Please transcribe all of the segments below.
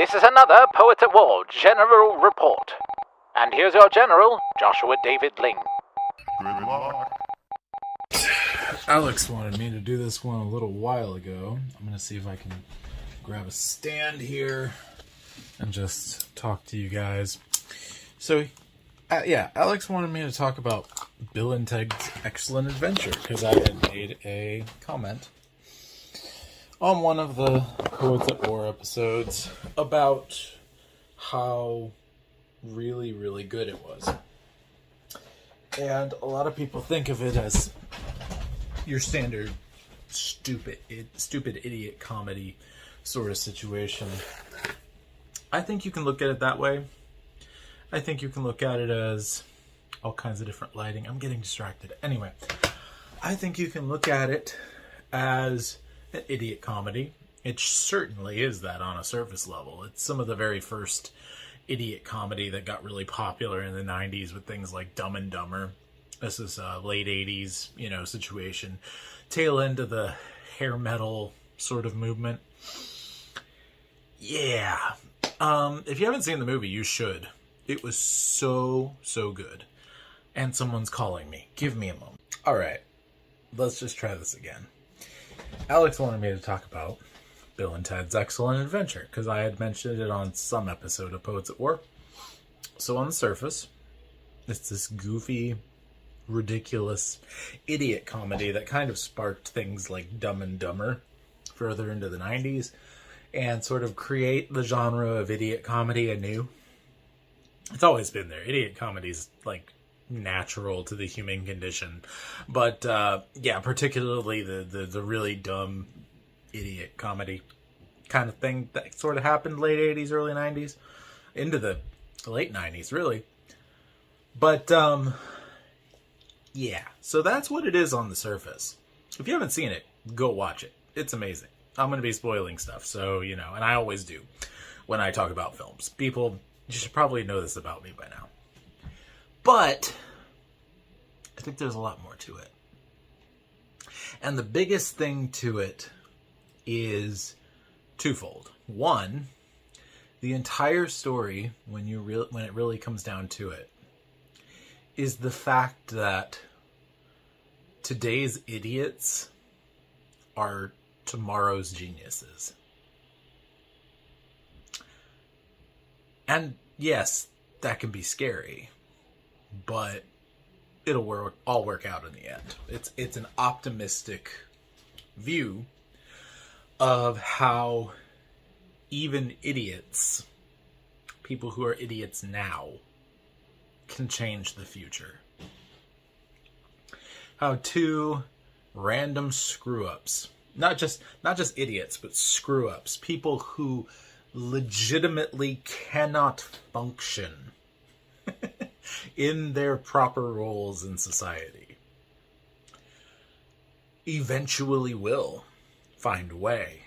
This is another Poets at War General Report. And here's your General, Joshua David Ling. Good luck. Alex wanted me to do this one a little while ago. I'm going to see if I can grab a stand here and just talk to you guys. So, Alex wanted me to talk about Bill and Ted's Excellent Adventure because I had made a comment on one of the Poets at War episodes about how really, really good it was. And a lot of people think of it as your standard stupid idiot comedy sort of situation. I think you can look at it that way. I think you can look at it as all kinds of different lighting. I'm getting distracted. Anyway, I think you can look at it as an idiot comedy. It certainly is that on a surface level. It's some of the very first idiot comedy that got really popular in the 90s with things like Dumb and Dumber. This is a late 80s, situation. Tail end of the hair metal sort of movement. Yeah. If you haven't seen the movie, you should. It was so good. And someone's calling me. Give me a moment. All right. Let's just try this again. Alex wanted me to talk about Bill and Ted's Excellent Adventure because I had mentioned it on some episode of Poets at War. So on the surface, it's this goofy, ridiculous idiot comedy that kind of sparked things like Dumb and Dumber further into the 90s and sort of create the genre of idiot comedy anew. It's always been there. Idiot comedy's like natural to the human condition. But particularly the really dumb idiot comedy kind of thing that sort of happened late 80s, early 90s, into the late 90s, really. But, so that's what it is on the surface. If you haven't seen it, go watch it. It's amazing. I'm going to be spoiling stuff, so, and I always do when I talk about films. People, you should probably know this about me by now. But I think there's a lot more to it. And the biggest thing to it is twofold. One, the entire story, when it really comes down to it, is the fact that today's idiots are tomorrow's geniuses. And yes, that can be scary, but it'll all work out in the end. It's an optimistic view of how even idiots, people who are idiots now, can change the future. How two random screw-ups, not just idiots, but screw-ups, people who legitimately cannot function in their proper roles in society, eventually will find a way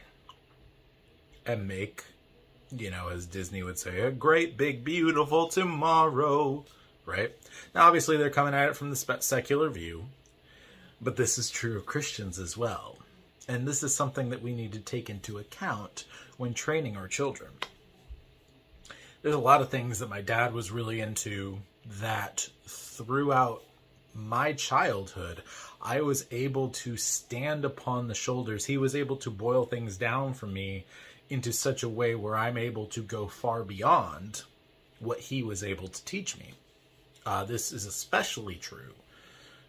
and make, as Disney would say, a great, big, beautiful tomorrow, right? Now, obviously, they're coming at it from the secular view, but this is true of Christians as well. And this is something that we need to take into account when training our children. There's a lot of things that my dad was really into that throughout my childhood, I was able to stand upon the shoulders. He was able to boil things down for me into such a way where I'm able to go far beyond what he was able to teach me. This is especially true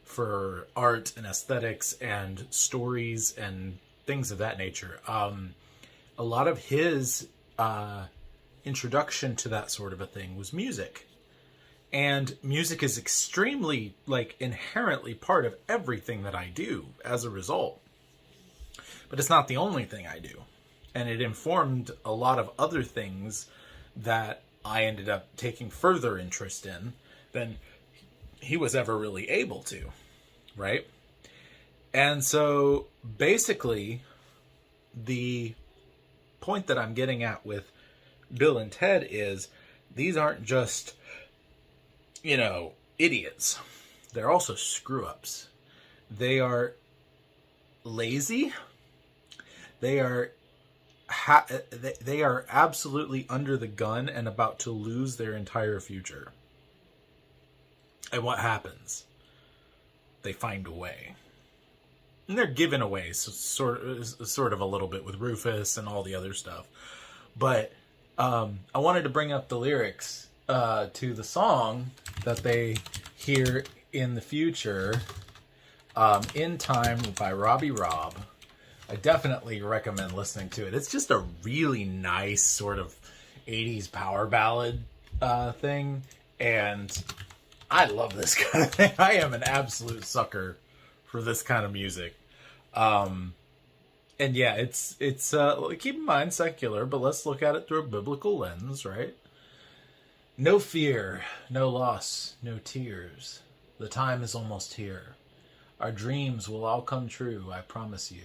for art and aesthetics and stories and things of that nature. A lot of his introduction to that sort of a thing was music. And music is extremely, inherently part of everything that I do as a result. But it's not the only thing I do. And it informed a lot of other things that I ended up taking further interest in than he was ever really able to, right? And so, basically, the point that I'm getting at with Bill and Ted is these aren't just idiots. They're also screw-ups. They are lazy. They are they are absolutely under the gun and about to lose their entire future. And what happens? They find a way. And they're given away, so sort of a little bit with Rufus and all the other stuff. But I wanted to bring up the lyrics to the song that they hear in the future, In Time by Robbie Robb. I definitely recommend listening to it. It's just a really nice sort of 80s power ballad thing. And I love this kind of thing. I am an absolute sucker for this kind of music. And yeah, it's keep in mind secular, but let's look at it through a biblical lens, right? No fear, no loss, no tears. The time is almost here. Our dreams will all come true, I promise you.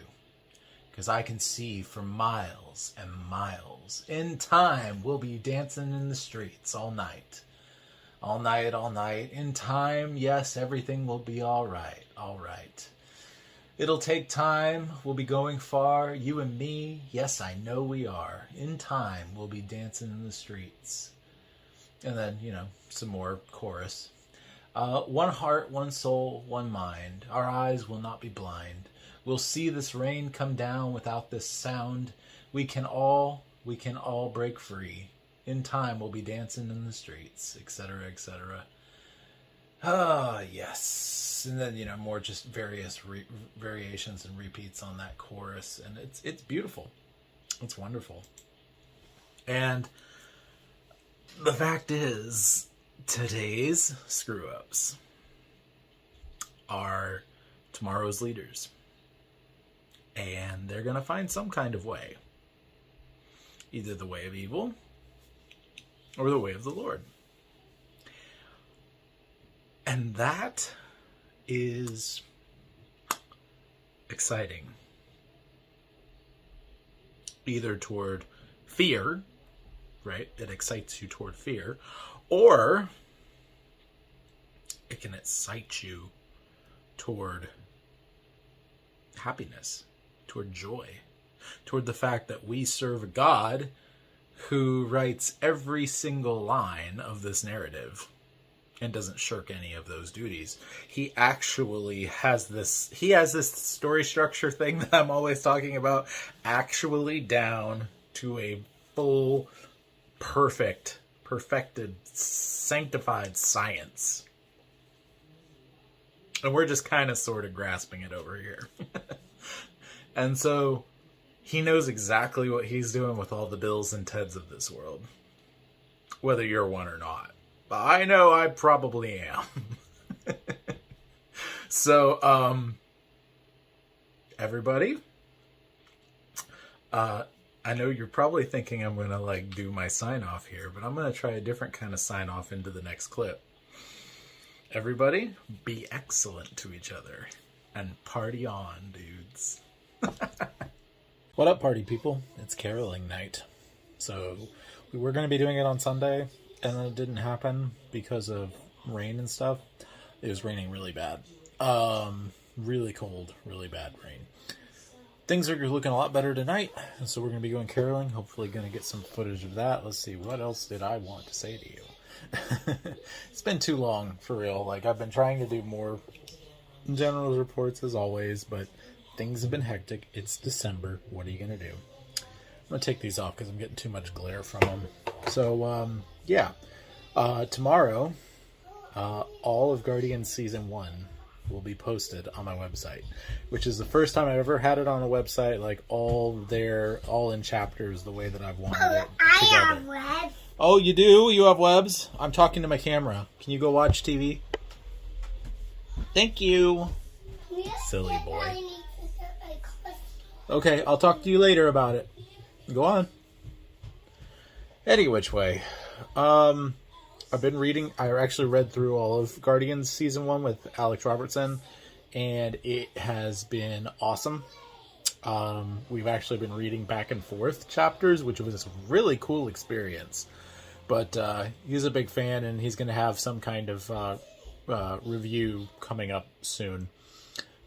'Cause I can see for miles and miles. In time, we'll be dancing in the streets all night. All night, all night. In time, yes, everything will be all right, all right. It'll take time, we'll be going far, you and me, yes, I know we are. In time, we'll be dancing in the streets. And then, some more chorus. One heart, one soul, one mind. Our eyes will not be blind. We'll see this rain come down without this sound. We can all break free. In time, we'll be dancing in the streets, etc., etc. Ah, yes. And then, more just various variations and repeats on that chorus. And it's beautiful. It's wonderful. And the fact is, today's screw-ups are tomorrow's leaders. And they're going to find some kind of way. Either the way of evil or the way of the Lord. And that is exciting. Either toward fear, right? It excites you toward fear. Or it can excite you toward happiness, toward joy, toward the fact that we serve a God who writes every single line of this narrative and doesn't shirk any of those duties. He actually has this story structure thing that I'm always talking about, actually down to a full, perfected, sanctified science. And we're just kind of sort of grasping it over here. And so he knows exactly what he's doing with all the Bills and Teds of this world. Whether you're one or not. I know I probably am. So, everybody, I know you're probably thinking I'm going to do my sign off here, but I'm going to try a different kind of sign off into the next clip. Everybody, be excellent to each other and party on, dudes. What up, party people? It's caroling night. So we were going to be doing it on Sunday, and then it didn't happen because of rain and stuff. It was raining really bad. Really cold, really bad rain. Things are looking a lot better tonight, and so we're going to be going caroling. Hopefully going to get some footage of that. Let's see, what else did I want to say to you? It's been too long, for real. I've been trying to do more general reports as always, but things have been hectic. It's December. What are you going to do? I'm going to take these off because I'm getting too much glare from them. So, yeah. Tomorrow, all of Guardians Season 1 will be posted on my website, which is the first time I've ever had it on a website, all in chapters the way that I've wanted it together. I have webs. Oh, you do? You have webs? I'm talking to my camera. Can you go watch TV? Thank you. Silly boy. Okay, I'll talk to you later about it. Go on. Any which way. I've been reading. I actually read through all of Guardians Season 1 with Alex Robertson, and it has been awesome. We've actually been reading back and forth chapters, which was a really cool experience. But he's a big fan, and he's going to have some kind of review coming up soon.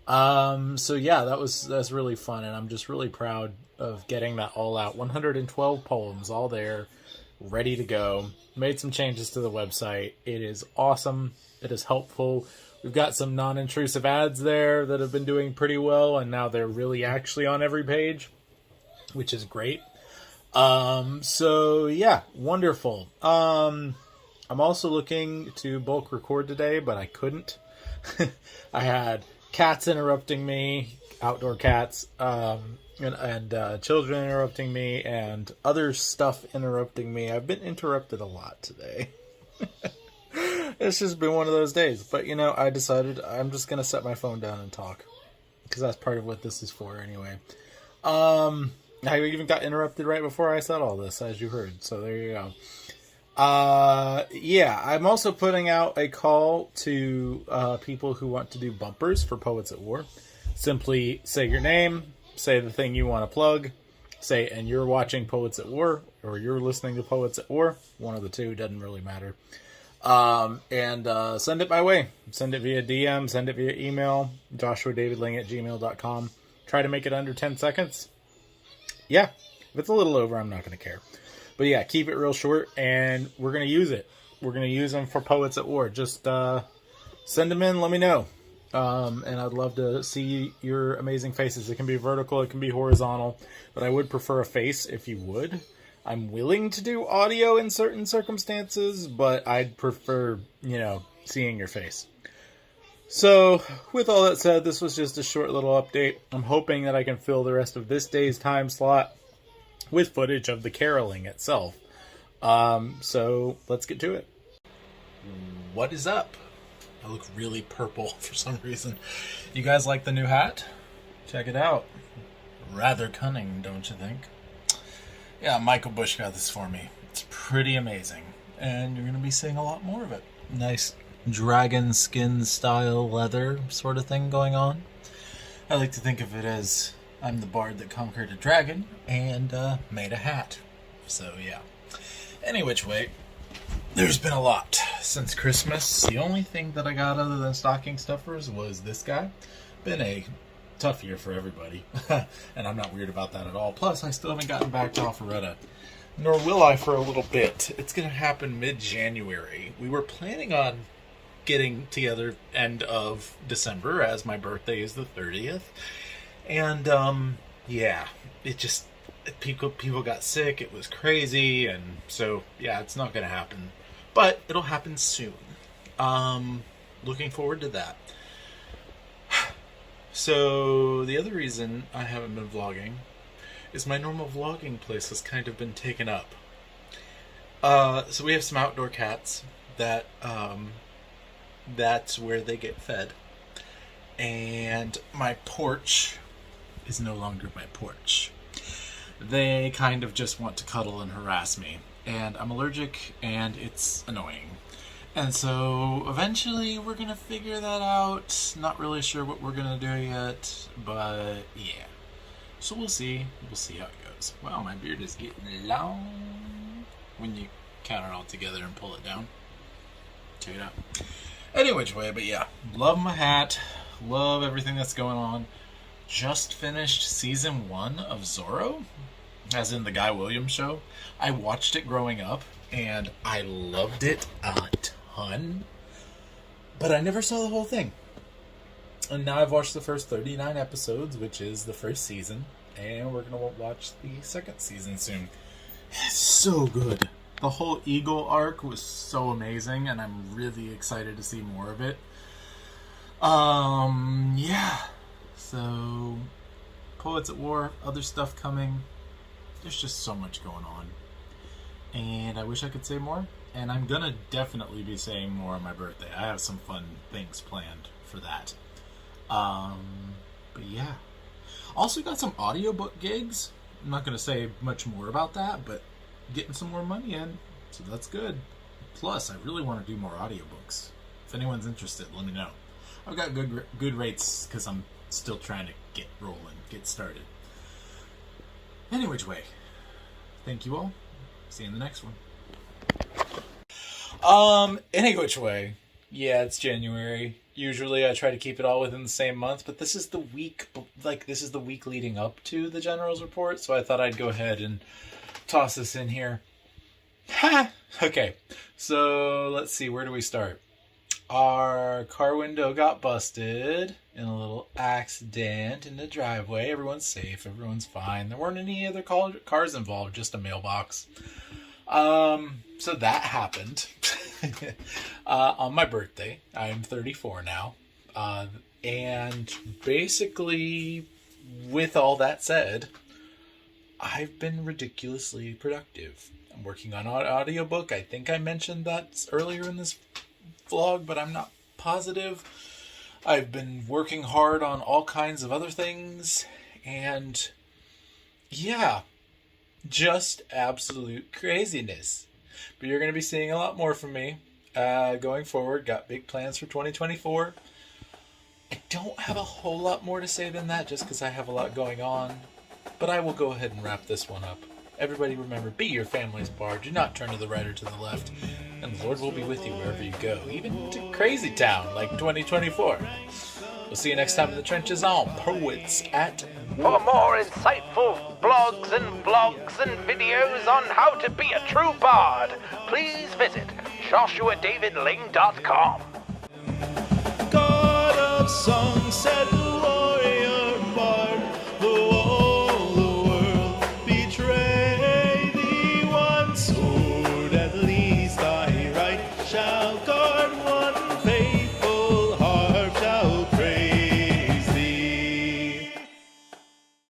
So yeah, that's really fun, and I'm just really proud of getting that all out. 112 poems, all there, ready to go. Made some changes to the website. It is awesome. It is helpful. We've got some non-intrusive ads there that have been doing pretty well, and now they're really actually on every page, which is great. So yeah, wonderful. I'm also looking to bulk record today, but I couldn't. I had cats interrupting me, outdoor cats, and children interrupting me, and other stuff interrupting me. I've been interrupted a lot today. It's just been one of those days. But, I decided I'm just going to set my phone down and talk. Because that's part of what this is for anyway. I even got interrupted right before I said all this, as you heard. So there you go. Yeah, I'm also putting out a call to people who want to do bumpers for Poets at War. Simply say your name, say the thing you want to plug, say, and you're watching Poets at War, or you're listening to Poets at War. One of the two, doesn't really matter. And send it my way. Send it via DM, send it via email, joshuadavidling@gmail.com. Try to make it under 10 seconds. Yeah, if it's a little over, I'm not going to care. But yeah, keep it real short, and we're going to use it. We're going to use them for Poets at War. Just send them in, let me know. And I'd love to see your amazing faces. It can be vertical, it can be horizontal, but I would prefer a face if you would. I'm willing to do audio in certain circumstances, but I'd prefer, seeing your face. So, with all that said, this was just a short little update. I'm hoping that I can fill the rest of this day's time slot with footage of the caroling itself. So, let's get to it. What is up? I look really purple for some reason. You guys like the new hat? Check it out. Rather cunning, don't you think? Yeah, Michael Bush got this for me. It's pretty amazing. And you're going to be seeing a lot more of it. Nice dragon skin style leather sort of thing going on. I like to think of it as I'm the bard that conquered a dragon and made a hat. So, yeah. Any which way, there's been a lot since Christmas. The only thing that I got other than stocking stuffers was this guy. Been a tough year for everybody. And I'm not weird about that at all. Plus, I still haven't gotten back to Alpharetta. Nor will I for a little bit. It's going to happen mid-January. We were planning on getting together end of December, as my birthday is the 30th. And, yeah, it just, people got sick, it was crazy, and so, yeah, it's not going to happen. But it'll happen soon. Looking forward to that. So, the other reason I haven't been vlogging is my normal vlogging place has kind of been taken up. So we have some outdoor cats that, that's where they get fed. And my porch is no longer my porch. They kind of just want to cuddle and harass me. And I'm allergic, and it's annoying. And so, eventually, we're going to figure that out. Not really sure what we're going to do yet, but yeah. So we'll see. We'll see how it goes. Wow, my beard is getting long when you count it all together and pull it down. Check it out. Any which way, but yeah. Love my hat. Love everything that's going on. Just finished season 1 of Zorro, as in the Guy Williams show. I watched it growing up, and I loved it a ton, but I never saw the whole thing. And now I've watched the first 39 episodes, which is the first season, and we're going to watch the second season soon. It's so good. The whole Eagle arc was so amazing, and I'm really excited to see more of it. Yeah. So, Poets at War, other stuff coming. There's just so much going on. And I wish I could say more. And I'm gonna definitely be saying more on my birthday. I have some fun things planned for that. But yeah. Also got some audiobook gigs. I'm not gonna say much more about that, but getting some more money in. So that's good. Plus, I really want to do more audiobooks. If anyone's interested, let me know. I've got good rates because I'm still trying to get rolling, get started. Any which way. Thank you all. See you in the next one. Any which way. Yeah, it's January. Usually I try to keep it all within the same month, but this is the week, this is the week leading up to the General's Report, so I thought I'd go ahead and toss this in here. Ha! Okay, so let's see, where do we start? Our car window got busted in a little accident in the driveway. Everyone's safe, everyone's fine. There weren't any other cars involved, just a mailbox. So that happened on my birthday. I'm 34 now. And basically, with all that said, I've been ridiculously productive. I'm working on an audiobook. I think I mentioned that earlier in this vlog, but I'm not positive. I've been working hard on all kinds of other things, and yeah, just absolute craziness. But you're going to be seeing a lot more from me going forward. Got big plans for 2024. I don't have a whole lot more to say than that, just because I have a lot going on. But I will go ahead and wrap this one up. Everybody remember, be your family's bar. Do not turn to the right or to the left. And the Lord will be with you wherever you go, even to crazy town like 2024. We'll see you next time in the trenches on Poets at For more insightful blogs and vlogs and videos on how to be a true bard, please visit JoshuaDavidLing.com. God of songs said